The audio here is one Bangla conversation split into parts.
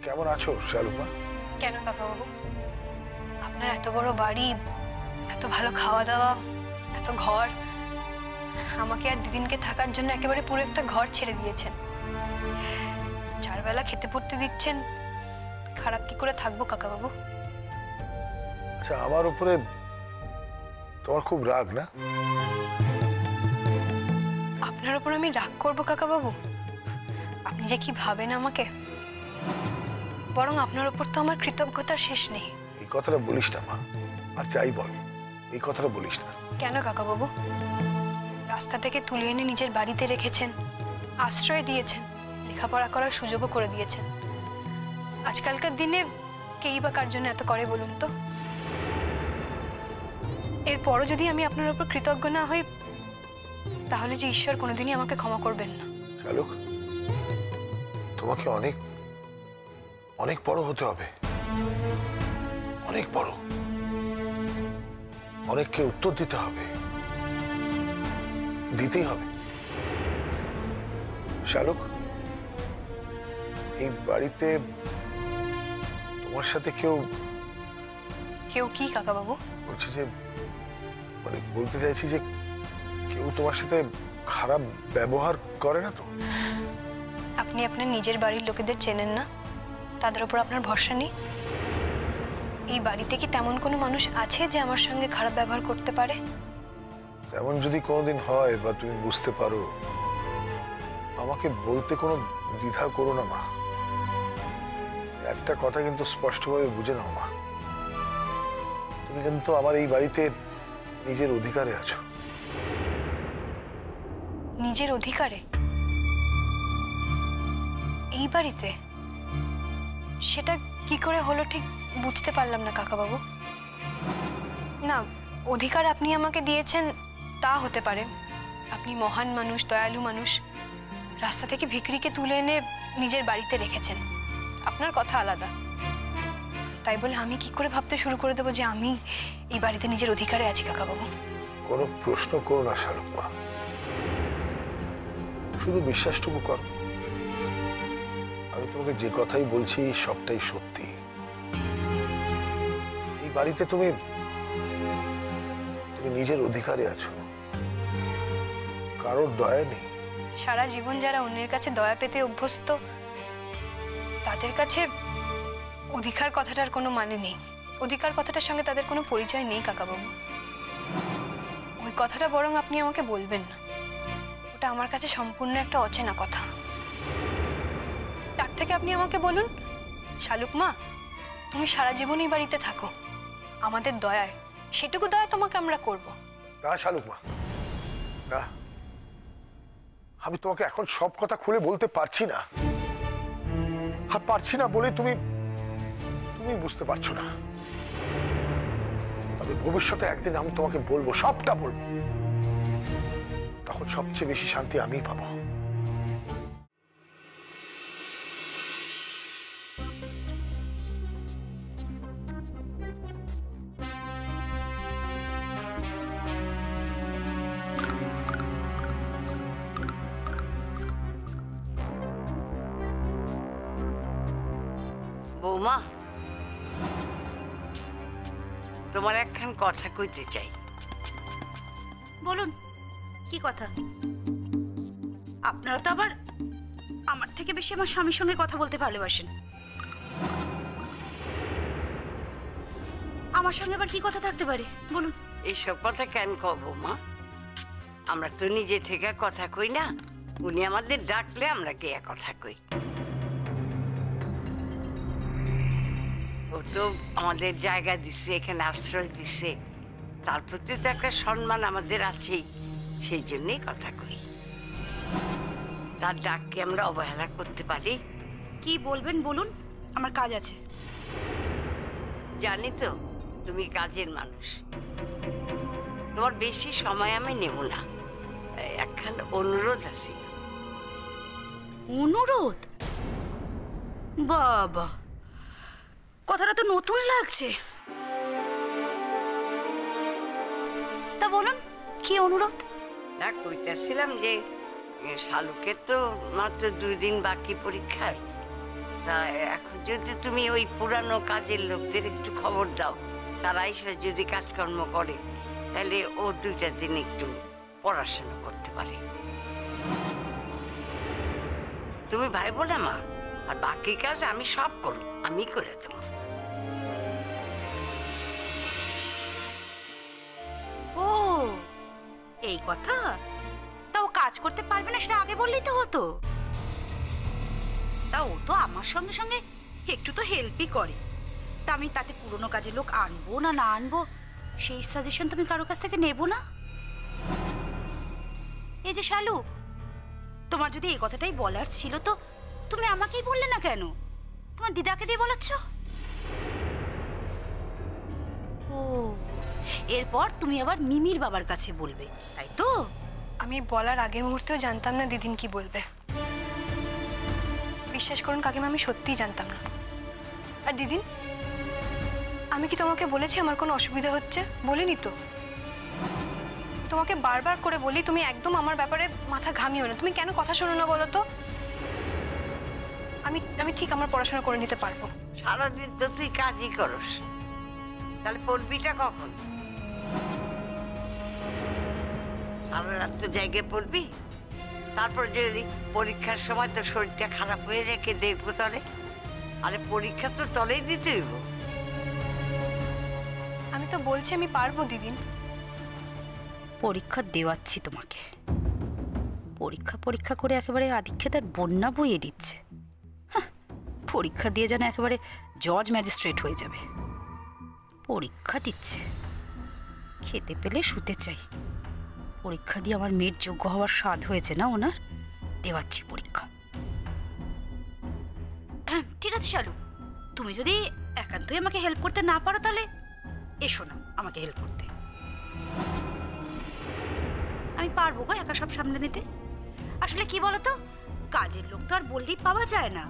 কেমন আছো শালুকমা? কেন কাকাবাবু, আপনার এত বড় বাড়ি, এত ভালো খাওয়া দাওয়া, এত ঘর, আমাকে আর দিদিনকে থাকার জন্য একেবারে পুরো একটা ঘর ছেড়ে দিয়েছেন। 4 বেলা খেতে পড়তে দিচ্ছেন, খারাপ কি করে থাকবো কাকাবাবু? আচ্ছা, আমার উপরে তোমার খুব রাগ না? আপনার উপর আমি রাগ করবো কাকাবাবু? আপনি যে কি ভাবেন আমাকে, বরং আপনার উপর তো আমার কৃতজ্ঞতার শেষ নেই। এই কথাটা বলিস না মা, আর যাই বল এই কথাটা বলিস না। কেন কাকাবাবু? রাস্তা থেকে তুলে এনে নিজের বাড়িতে রেখেছেন, আশ্রয় দিয়েছেন, লেখাপড়া করার সুযোগও করে দিয়েছেন। আজকালকার দিনে কেই বা কার জন্য এত করে বলুন তো? এরপরও যদি আমি আপনার উপর কৃতজ্ঞ না হই, তাহলে যে ঈশ্বর কোনোদিনই আমাকে ক্ষমা করবেন না। শালুক, তোমাকে অনেক অনেক বড় হতে হবে, অনেক বড়, অনেককে উত্তর দিতে হবে, দিতেই হবে। শালুক, এই বাড়িতে তোমার সাথে কেউ কি কাকাবাবু? বলছি যে, মানে বলতে চাইছি যে কেউ তোমার সাথে খারাপ ব্যবহার করে না তো? আপনি আপনার নিজের বাড়ির লোকেদের চেনেন না? তাদের উপর আপনার ভরসা নেই? এই বাড়িতে কি তেমন কোনো মানুষ আছে যে আমার সঙ্গে খারাপ ব্যবহার করতে পারে? তেমন যদি কোনোদিন হয় বা তুমি বুঝতে পারো, আমাকে বলতে কোনো দ্বিধা করো না মা। একটা কথা কিন্তু স্পষ্টভাবে বুঝে নাও মা, তুমি কিন্তু আমার এই বাড়িতে নিজের অধিকারে আছো। নিজের অধিকারে? এই বাড়িতে? সেটা কি করে হলো ঠিক বুঝতে পারলাম না কাকাবাবু। না, অধিকার আপনি আমাকে দিয়েছেন তা হতে পারে। আপনি মহান মানুষ, দয়ালু মানুষ, রাস্তা থেকে ভিখারিকে তুলে এনে নিজের বাড়িতে রেখেছেন, আপনার কথা আলাদা। তাই বলে আমি কি করে ভাবতে শুরু করে দেবো যে আমি এই বাড়িতে নিজের অধিকারে আছি কাকাবাবু? কোনো প্রশ্ন করো না শালুক মা, শুধু বিশ্বাসটুকু কর। আমি তোমাকে যে কথাই বলছি সবটাই সত্যি। এই বাড়িতে তুমি নিজের অধিকারে আছো, কারোর দয়া নেই। সারা জীবন যারা অন্যের কাছে দয়া পেতে অভ্যস্ত, তাদের কাছে অধিকার কথাটার কোনো মানে নেই। অধিকার কথাটার সঙ্গে তাদের কোনো পরিচয় নেই কাকাবাবু। ওই কথাটা বরং আপনি আমাকে বলবেন না, ওটা আমার কাছে সম্পূর্ণ একটা অচেনা কথা। তার থেকে আপনি আমাকে বলুন, শালুক মা, তুমি সারা জীবন এই বাড়িতে থাকো, আমাদের দয়ায়, সেটুকু দয়া তোমাকে আমরা করব। না শালুক মা, না, আমি তোমাকে এখন সব কথা খুলে বলতে পারছি না। আর পারছি না বলে তুমি বুঝতে পারছো না। তবে ভবিষ্যতে একদিন আমি তোমাকে বলবো, সবটা বলবো। তখন সবচেয়ে বেশি শান্তি আমিই পাবো। বৌমা, তোমার একখান কথা কইতে চাই। বলুন, কি কথা? আপনারা তো আবার আমার থেকে বেশি আমার স্বামীর সঙ্গে কথা বলতে ভালোবাসেন। আমার সঙ্গে আবার কি কথা থাকতে পারে বলুন? এইসব কথা কেন কব বৌমা? আমরা তো নিজে থেকে কথা কই না, উনি আমাদের ডাকলে আমরা কে কথা কই। ও তো আমাদের জায়গা দিছে, এখানে আশ্রয় দিছে, তার প্রতি তো একটা সম্মান আমাদের আছেই, সেই জন্যই কথা কই। তার ডাককে আমরা অবহেলা করতে পারি? কি বলবেন বলুন, আমার কাজ আছে। জানি তো তুমি কাজের মানুষ, তোমার বেশি সময় আমি নেব না। একখান অনুরোধ আছে। অনুরোধ? বাবা, কথাটা তো নতুন লাগছে। তা বলুন, কি অনুরোধ? না, কইতেছিলাম যে শালুকের তো মাত্র 2 দিন বাকি পরীক্ষার, তা এখন যদি তুমি ওই পুরানো কাজের লোকদের একটু খবর দাও, তারা এসে যদি কাজকর্ম করে, তাহলে ও 2টা দিন একটু পড়াশোনা করতে পারে। তুমি ভাইবো না মা, আর বাকি কাজ আমি সব করব, আমি করে দেবো। ও এই কথা, তাও কাজ করতে পারবে না সেটা আগে বললেই তো হতো। তা ও তো আমার সঙ্গে সঙ্গে একটু তো হেল্পই করে। তা আমি তাতে পুরনো কাজের লোক আনবো না না আনবো সেই সাজেশন তুমি কারো কাছ থেকে নেবো না? এই যে শালু, তোমার যদি এই কথাটাই বলার ছিল তো তুমি আমাকেই বললে না কেন? তোমার দিদাকে দিয়ে বলাচ্ছ? ও এরপর তুমি আবার মিমির বাবার কাছে বলবে, তাই তো? আমি বলার আগের মুহূর্তেও জানতাম না দিদিন কি বলবে। বিশ্বাস করুন কাকিমা, আমি সত্যিই জানতাম না। আর দিদিন, আমি কি তোমাকে বলেছি আমার কোনো অসুবিধা হচ্ছে? বলিনি তো। তোমাকে বারবার করে বলি তুমি একদম আমার ব্যাপারে মাথা ঘামিও না। তুমি কেন কথা শোনো না বলো তো? আমি ঠিক আমার পড়াশোনা করে নিতে পারবো। সারাদিন তো তুই কাজই করস, তাহলে পড়বিটা কখন? সারা রাত তো জায়গায় পড়বি, তারপর যদি পরীক্ষার সময় তো শরীরটা খারাপ হয়ে যায়, কে দেখবো তলে? আরে পরীক্ষা তো তলেই দিতে হইব। আমি তো বলছি আমি পারবো দিদিন। পরীক্ষা দেওয়াচ্ছি তোমাকে। পরীক্ষা করে একেবারে আদিক্ষেতার বন্যা বইয়ে দিচ্ছে। পরীক্ষা দিয়ে যেন একেবারে জজ ম্যাজিস্ট্রেট হয়ে যাবে। পরীক্ষা দিচ্ছে, খেতে পেলে শুতে চাই। পরীক্ষা দিয়ে আমার মেয়ের যোগ্য হওয়ার স্বাদ হয়েছে না ওনার, দেওয়াচ্ছি পরীক্ষা। ঠিক আছে শালু, তুমি যদি একান্তই আমাকে হেল্প করতে না পারো তাহলে এসো না আমাকে হেল্প করতে। আমি পারবো গো একা সব সামনে নিতে। আসলে কি বলতো, কাজের লোক তো আর বললেই পাওয়া যায় না।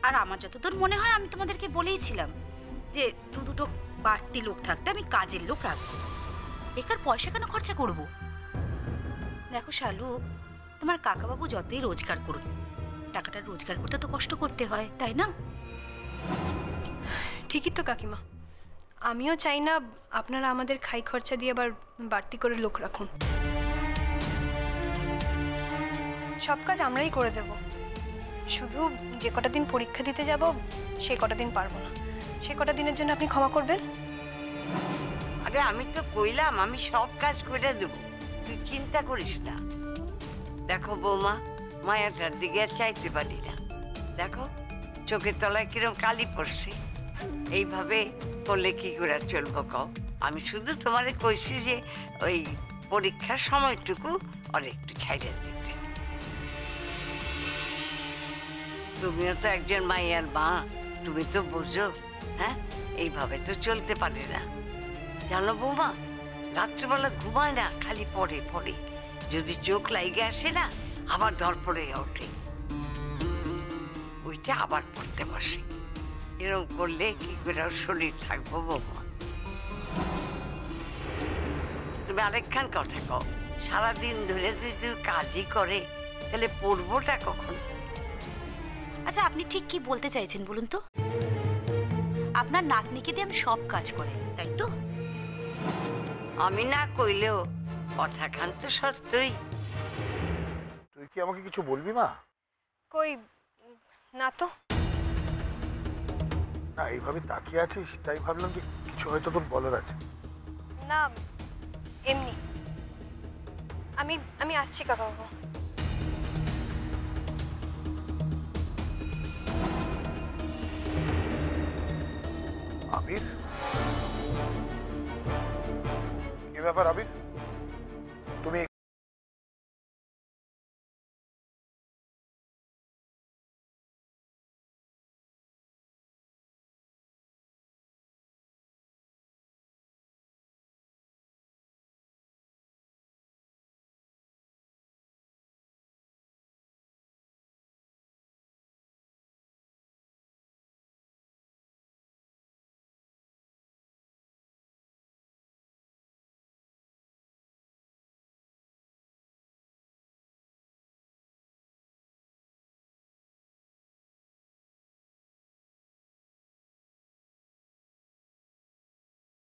আর আমার যতদূর মনে হয় আমি তোমাদেরকে বলেইছিলাম যে 2-2 বাড়তি লোক থাকতে আমি কাজের লোক রাখবো। বেকার পয়সা কেন খরচা করব? দেখো শালু, তোমার কাকাবাবু যতই রোজগার করুন, টাকাটা রোজগার করতে তো কষ্ট করতে হয়, তাই না? ঠিকই তো কাকিমা, আমিও চাই না আপনারা আমাদের খাই খরচা দিয়ে আবার বাড়তি করে লোক রাখুন। সব কাজ আমরাই করে দেব। শুধু যে কটা দিন পরীক্ষা দিতে যাব সেই কটা দিন পারবো না। সেই কটা দিনের জন্য আপনি ক্ষমা করবেন। আরে আমি তো কইলাম আমি সব কাজ করে দেব, তুই চিন্তা করিস না। দেখো বৌমা, মায়াটার দিকে আর চাইতে পারি না। দেখো চোখের তলায় কিরম কালি পড়ছে। এইভাবে করলে কি করে চলবো কও? আমি শুধু তোমারে কইছি যে ওই পরীক্ষার সময়টুকু আর একটু ছাইড়ে দিতে। তুমিও তো একজন মাইয়ার মা, তুমি তো বুঝো। হ্যাঁ, এইভাবে তো চলতে পারে না। জানো বৌমা, রাত্রিবেলা ঘুমায় না, খালি পড়ে পড়ে। যদি চোখ লাইগে আসে না, আবার ধর পড়ে ওঠে, ওইটা আবার পড়তে বসে। এরকম করলে কি করে শরীর থাকবো বৌমা? তুমি আরেকখান কথা কও, সারাদিন ধরে যদি কাজই করে তাহলে পড়বোটা কখন? আচ্ছা, আপনি ঠিক কি বলতে চাইছেন বলুন তো? আপনার নাতনিকে দিয়ে আমি সব কাজ করে, তাই তো? আমি না কইলেও কথা খান তো সত্যই। তুই কি আমাকে কিছু বলবি মা? কই না তো। না, এইভাবে তাকিয়ে আছিস তাই ভাবলাম যে কিছু হয়তো তোর বলার আছে। না, এমনি। আমি আসছি কাকাবাবু। আবির, কি ব্যাপার আবির?